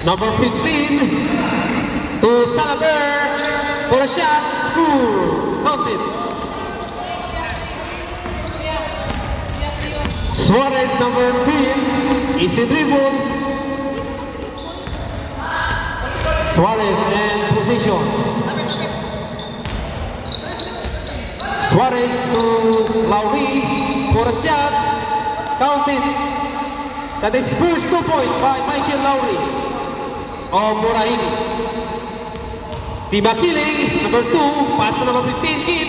Number 15 to Salaber for a shot, score, counted. Suarez, number 10, easy dribble. Suarez and position. Suarez to Lowry for a shot, counted. That is first 2 points by Michael Lowry of Morahini. Tiba Kiling, number 2, pass to number 15, Kid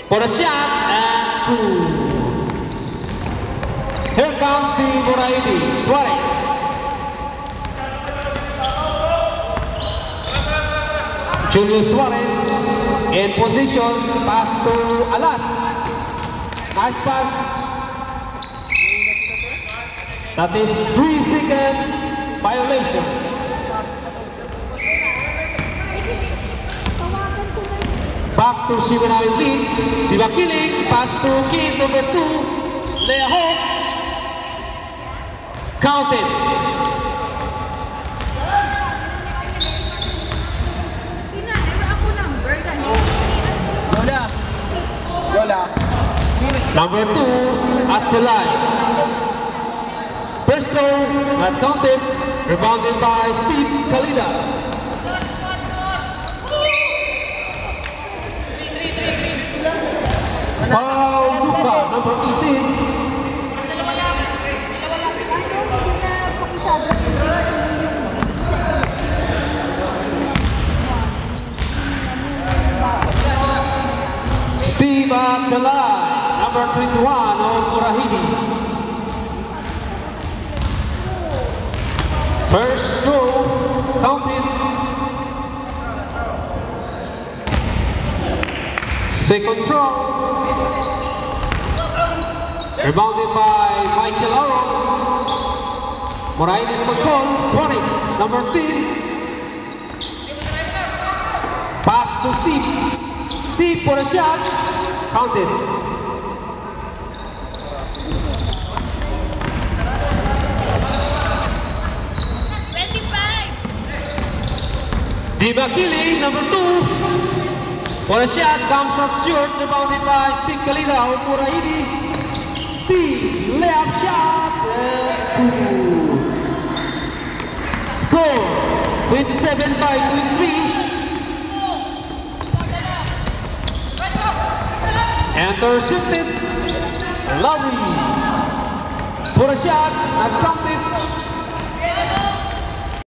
for a shot and score. Here comes the Morahini, Suarez. Julius Suarez in position, pass to Alas. Nice pass. That is 3 seconds violation. Back to Sibanawin leads. Tiba Kiling, pass to Kid, number 2, Lea Hope. Counted. Number 2 at the line. First throw, not counted, rebounded by Steve Kalida. Paul Luca, number 18. Steve at the line, number 21 of Morahini. First throw, counted. Second throw, rebounded by Michael Aaron. Morahini's control, Suarez, number 10. Pass to Steve. Steve for a shot, counted. Tiba Kiling, number 2, for a shot, comes up short, rebounded by Steve Kalida of Morahini. Steve, layup shot, score, 27-23. Intercepted, Lowry for a shot, not counted.